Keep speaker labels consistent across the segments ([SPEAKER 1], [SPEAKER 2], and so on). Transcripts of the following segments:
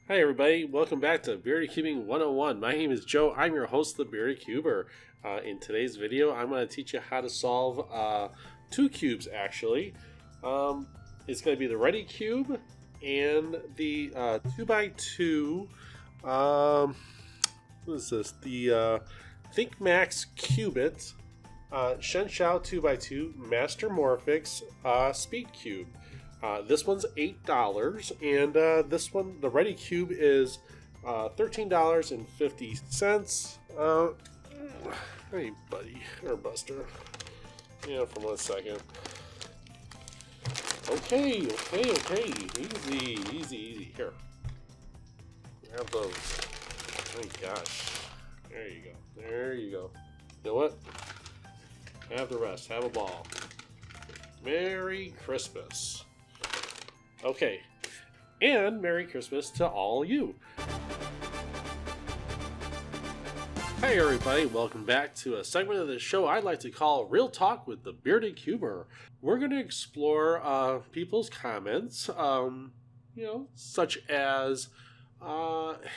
[SPEAKER 1] Hi everybody, welcome back to Bearded Cubing 101. My name is Joe, I'm your host, the Bearded Cuber. In today's video, I'm going to teach you how to solve two cubes actually. It's going to be the Redi cube and the 2x2, what is this? The ThinkMax Qubit Shenshao 2x2 Mastermorphix Speed Cube. This one's $8, and this one, the Redi Cube, is $13.50. Hey, buddy, or Buster. Yeah, for 1 second. Okay. Easy. Here. Grab those. Oh my gosh. There you go. You know what? Have the rest. Have a ball. Merry Christmas. Okay, and Merry Christmas to all you. Hey everybody, welcome back to a segment of the show I'd like to call Real Talk with the Bearded Cuber. We're going to explore people's comments, such as,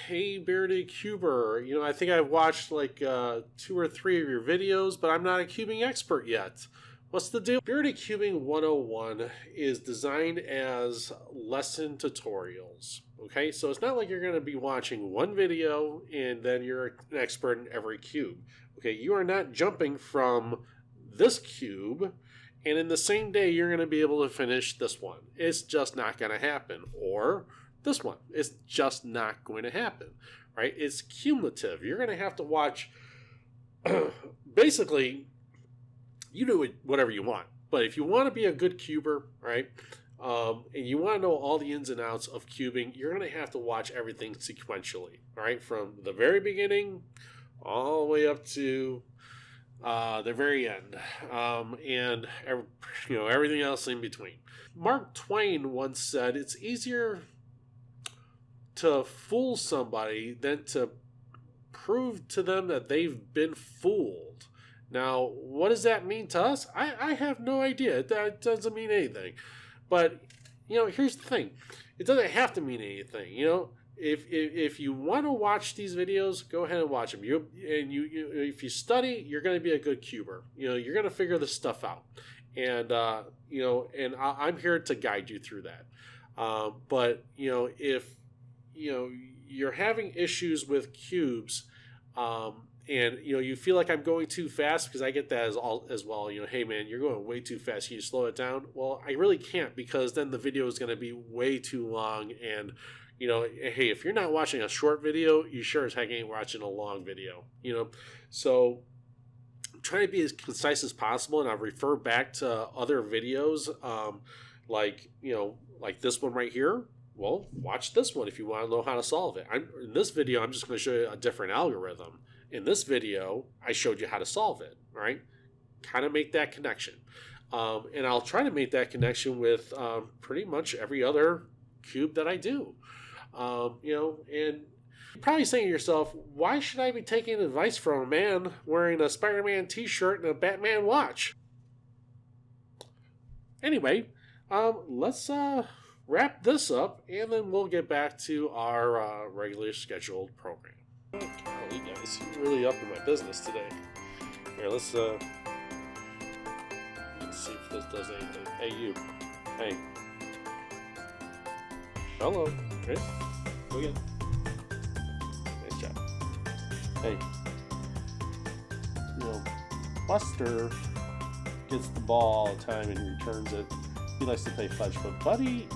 [SPEAKER 1] hey Bearded Cuber, I think I've watched like 2 or 3 of your videos, but I'm not a cubing expert yet. What's the deal? Bearded Cubing 101 is designed as lesson tutorials. Okay, so it's not like you're going to be watching one video and then you're an expert in every cube. Okay, you are not jumping from this cube and in the same day you're going to be able to finish this one. It's just not going to happen. Or this one. It's just not going to happen. Right? It's cumulative. You're going to have to watch basically. You do whatever you want, but if you want to be a good cuber, right, and you want to know all the ins and outs of cubing, you're going to have to watch everything sequentially, right, from the very beginning all the way up to the very end, and everything else in between. Mark Twain once said, "It's easier to fool somebody than to prove to them that they've been fooled." Now, what does that mean to us? I have no idea. That doesn't mean anything. But, here's the thing. It doesn't have to mean anything. If you want to watch these videos, go ahead and watch them. If you study, you're going to be a good cuber. You're going to figure this stuff out. And, and I'm here to guide you through that. But, if, you're having issues with cubes, and you feel like I'm going too fast, because I get that as well. Hey man, you're going way too fast. Can you slow it down? Well, I really can't, because then the video is going to be way too long. And hey, if you're not watching a short video, you sure as heck ain't watching a long video. So I'm trying to be as concise as possible, and I'll refer back to other videos, like this one right here. Well, watch this one if you want to know how to solve it. In this video, I'm just going to show you a different algorithm. In this video, I showed you how to solve it, right? Kind of make that connection. And I'll try to make that connection with pretty much every other cube that I do. And you're probably saying to yourself, why should I be taking advice from a man wearing a Spider-Man t-shirt and a Batman watch? Anyway, let's wrap this up, and then we'll get back to our regularly scheduled program. Golly, guys, you're really up in my business today. Here, let's see if this does anything. Hey, you. Hey. Hello. Hey. Go again. Nice job. Hey. Buster gets the ball all the time and returns it. He likes to play fudge, but Buddy,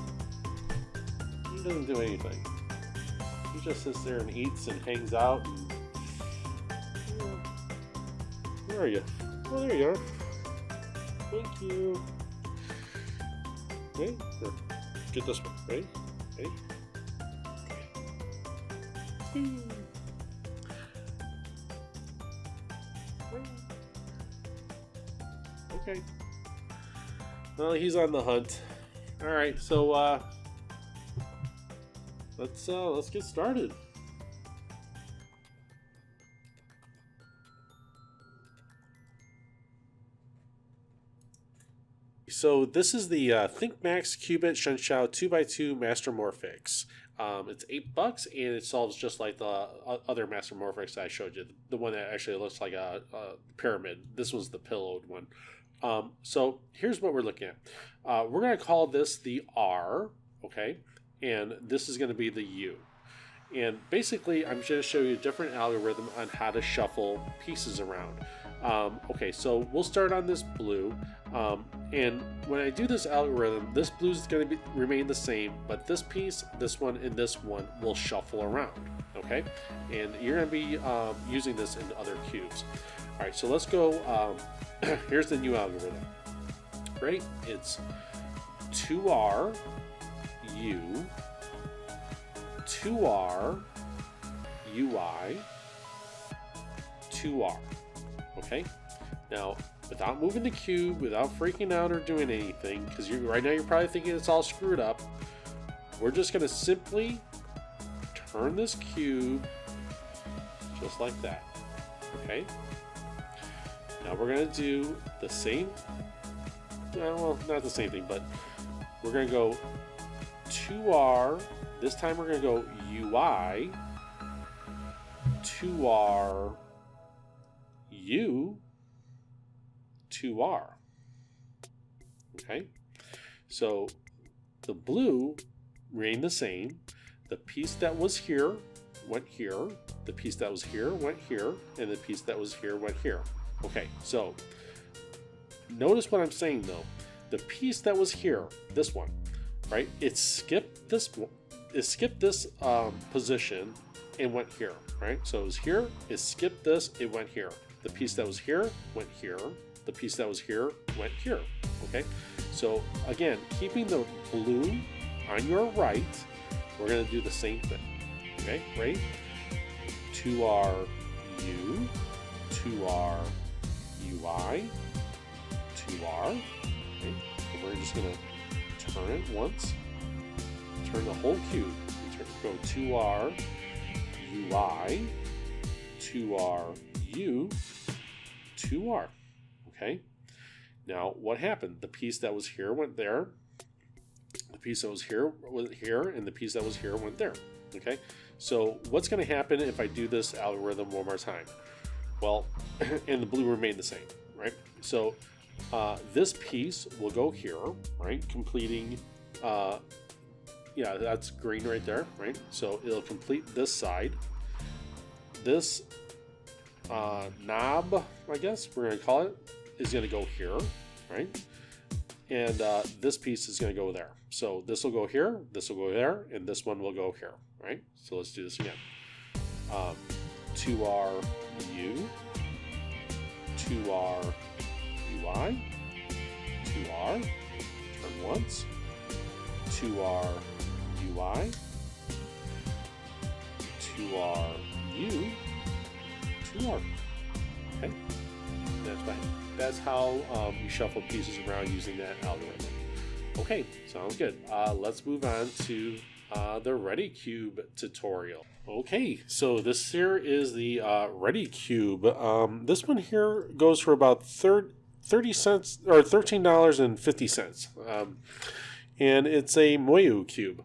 [SPEAKER 1] he doesn't do anything. He just sits there and eats and hangs out. And... Where are you? Oh, there you are. Thank you. Okay, here. Get this one. Ready? Okay. Well, he's on the hunt. All right, so let's get started. so this is the ThinkMax Qubit Shenshao 2x2 Mastermorphix. It's $8 and it solves just like the other Mastermorphix I showed you. The one that actually looks like a pyramid. This one's the pillowed one. So here's what we're looking at. We're going to call this the R, okay? And this is going to be the U. And basically, I'm going to show you a different algorithm on how to shuffle pieces around. Okay, so we'll start on this blue. And when I do this algorithm, this blue is going to remain the same, but this piece, this one, and this one will shuffle around. Okay, and you're going to be using this in other cubes. All right, so let's go. Here's the new algorithm. Ready? It's 2R U 2R UI 2R. Okay, now without moving the cube, without freaking out or doing anything, because right now you're probably thinking it's all screwed up, we're just going to simply turn this cube just like that. Okay, now we're going to do the same, well, not the same thing, but we're going to go 2R. This time we're going to go UI 2R U 2R. Okay, so the blue remained the same. The piece that was here went here, the piece that was here went here, and the piece that was here went here. Okay, so notice what I'm saying though. The piece that was here, this one, right? It skipped this one. It skipped this position and went here, right? So it was here, it skipped this, it went here. The piece that was here went here. The piece that was here went here. Okay, so again, keeping the blue on your right, we're going to do the same thing. Okay, ready? 2R U, 2R UI, 2R. Okay, and we're just going to turn it once. Turn the whole cube. Go 2R UI, 2R U, 2R. Okay. Now what happened? The piece that was here went there. The piece that was here went here, and the piece that was here went there. Okay. So what's going to happen if I do this algorithm one more time? Well, and the blue remained the same, right? So this piece will go here, right? Completing. Yeah, that's green right there, right? So it'll complete this side. This knob, I guess we're going to call it, is going to go here, right? And this piece is going to go there. So this will go here, this will go there, and this one will go here, right? So let's do this again. 2R U, 2R UI, 2R, turn once, 2R UI, 2R U, 2R. Okay, that's fine. That's how you shuffle pieces around using that algorithm. Okay, sounds good. Let's move on to the Redi Cube tutorial. Okay, so this here is the Redi Cube. This one here goes for about 30 cents or $13.50. And it's a Moyu cube.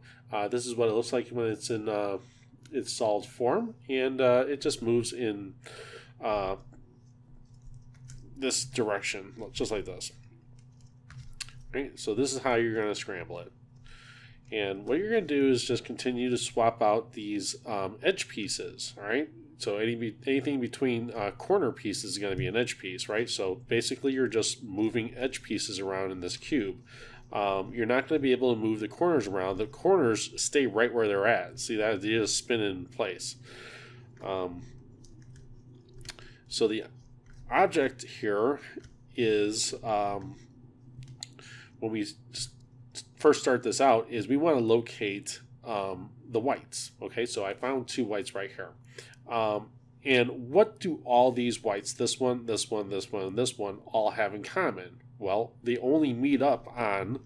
[SPEAKER 1] This is what it looks like when it's in its solid form, and it just moves in this direction, just like this. Right? So this is how you're going to scramble it. And what you're going to do is just continue to swap out these edge pieces, all right? So anything between corner pieces is going to be an edge piece, right? So basically you're just moving edge pieces around in this cube. You're not going to be able to move the corners around. The corners stay right where they're at. See that? They just spin in place. So the object here is, when we first start this out, is we want to locate the whites. Okay, so I found two whites right here. And what do all these whites, this one, this one, this one, and this one, all have in common? Well, they only meet up on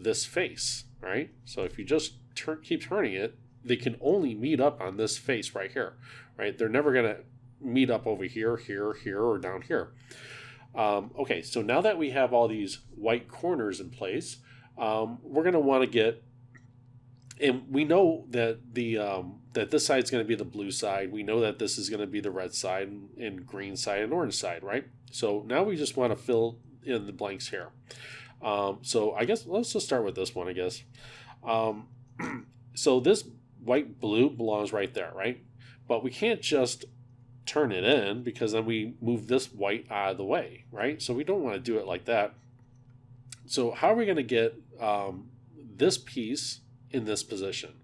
[SPEAKER 1] this face, right? So if you just keep turning it, they can only meet up on this face right here, right? They're never going to meet up over here, here, here, or down here. Okay, so now that we have all these white corners in place, we're going to want to get, and we know that that this side is going to be the blue side. We know that this is going to be the red side and green side and orange side, right? So now we just want to fill in the blanks here. So I guess let's just start with this one, I guess. So this white blue belongs right there, right? But we can't just turn it in because then we move this white out of the way, right? So we don't want to do it like that. So how are we going to get this piece in this position?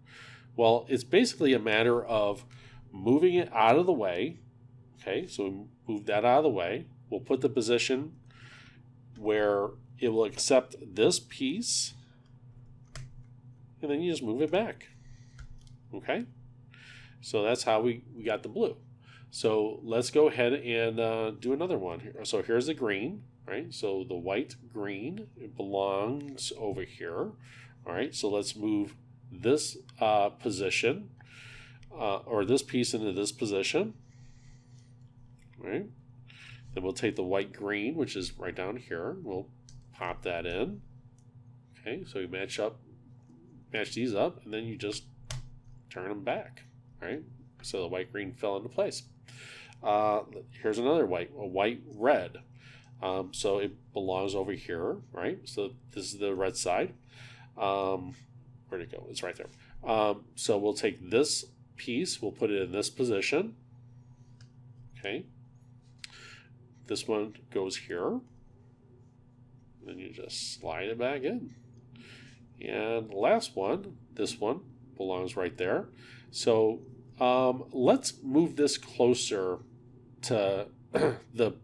[SPEAKER 1] Well, it's basically a matter of moving it out of the way. Okay, so we move that out of the way. We'll put the position where it will accept this piece, and then you just move it back. Okay, so that's how we got the blue. So let's go ahead and do another one here. So here's the green, right? So the white green, it belongs over here. All right, so let's move this position or this piece into this position. All right, then we'll take the white green, which is right down here. We'll pop that in. Okay, so you match these up, and then you just turn them back. Right, so the white green fell into place. Here's another white, a white red. So it belongs over here, right? So this is the red side. Where'd it go? It's right there. So we'll take this piece, we'll put it in this position. Okay. This one goes here. Then you just slide it back in. And the last one, this one, belongs right there. So let's move this closer to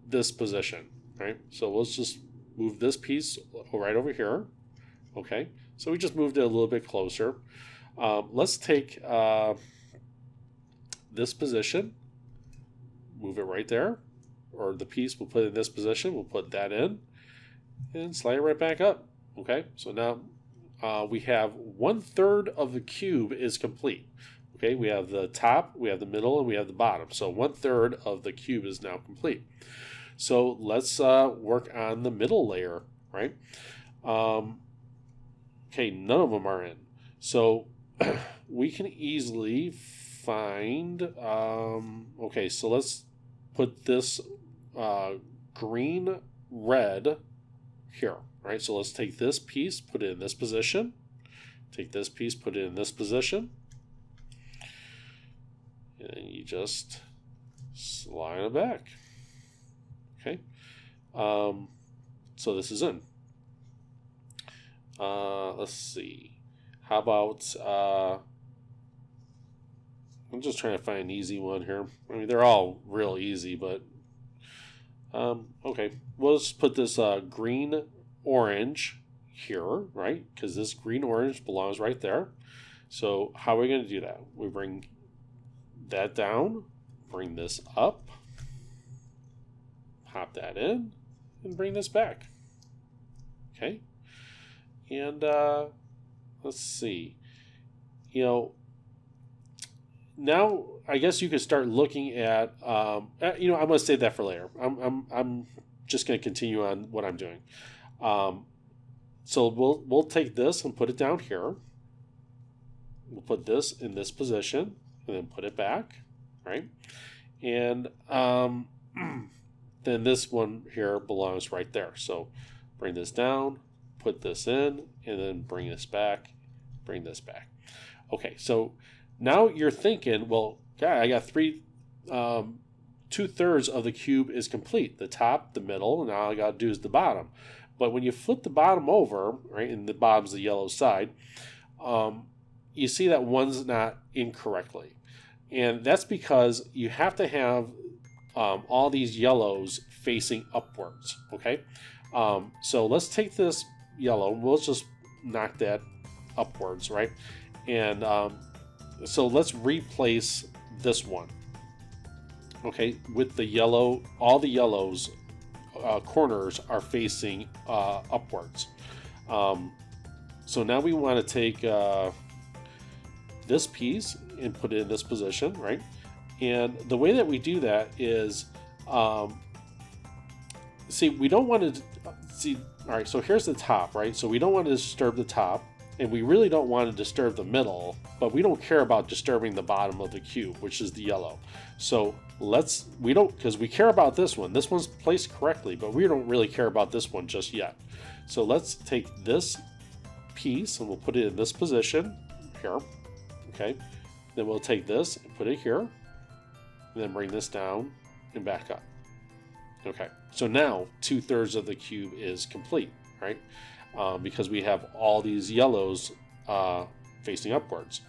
[SPEAKER 1] this position, right? So let's just move this piece right over here. Okay, so we just moved it a little bit closer. Let's take this position, move it right there, or the piece we'll put in this position, we'll put that in, and slide it right back up. Okay, so now we have 1/3 of the cube is complete. Okay, we have the top, we have the middle, and we have the bottom. So 1/3 of the cube is now complete. So let's work on the middle layer, right? Okay, none of them are in. So we can easily find, okay, so let's put this green, red here, right? So let's take this piece, put it in this position. Take this piece, put it in this position. And you just slide it back. Okay. So this is in. Let's see. How about I'm just trying to find an easy one here. I mean, they're all real easy, but okay. We'll just put this green orange here, right? Because this green orange belongs right there. So how are we going to do that? We bring that down, bring this up, pop that in, and bring this back. Okay. And let's see. Now I guess you could start looking at. I'm going to save that for later. I'm just going to continue on what I'm doing. So we'll take this and put it down here. We'll put this in this position and then put it back, right? And then this one here belongs right there. So bring this down, put this in, and then bring this back, bring this back. Okay, so now you're thinking, well, God, I got 2/3 of the cube is complete. The top, the middle, and all I got to do is the bottom. But when you flip the bottom over, right, and the bottom's the yellow side, you see that one's not incorrectly. And that's because you have to have all these yellows facing upwards, okay? So let's take this yellow, we'll just knock that upwards, right? And so let's replace this one, okay, with the yellow. All the yellows corners are facing upwards. So now we want to take this piece and put it in this position, right? And the way that we do that is see, we don't want to see. All right, so here's the top, right? So we don't want to disturb the top, and we really don't want to disturb the middle, but we don't care about disturbing the bottom of the cube, which is the yellow. So because we care about this one. This one's placed correctly, but we don't really care about this one just yet. So let's take this piece and we'll put it in this position here. Okay. Then we'll take this and put it here, and then bring this down and back up. Okay. So now 2/3 of the cube is complete, right? Because we have all these yellows facing upwards.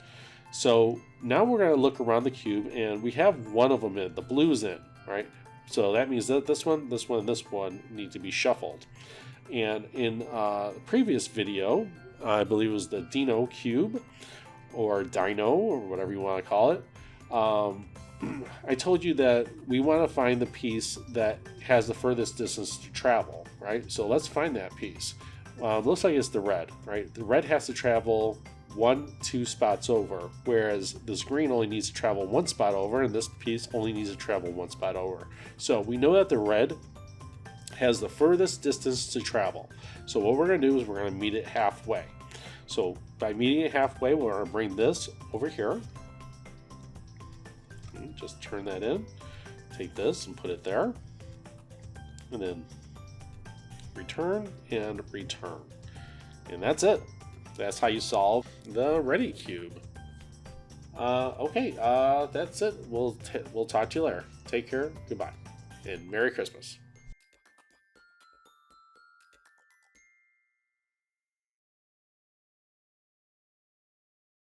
[SPEAKER 1] So now we're going to look around the cube, and we have one of them in. The blue's in, right? So that means that this one, and this one need to be shuffled. And in the previous video, I believe it was the Dino cube, or Dino, or whatever you want to call it, I told you that we want to find the piece that has the furthest distance to travel, right? So let's find that piece. Looks like it's the red, right? The red has to travel 1-2 spots over, whereas this green only needs to travel 1 spot over, and this piece only needs to travel 1 spot over. So we know that the red has the furthest distance to travel. So what we're going to do is we're going to meet it halfway. So by meeting it halfway, we're going to bring this over here. Okay, just turn that in. Take this and put it there. And then return and return. And that's it. That's how you solve the Redi cube. Okay, that's it. We'll talk to you later. Take care. Goodbye. And Merry Christmas.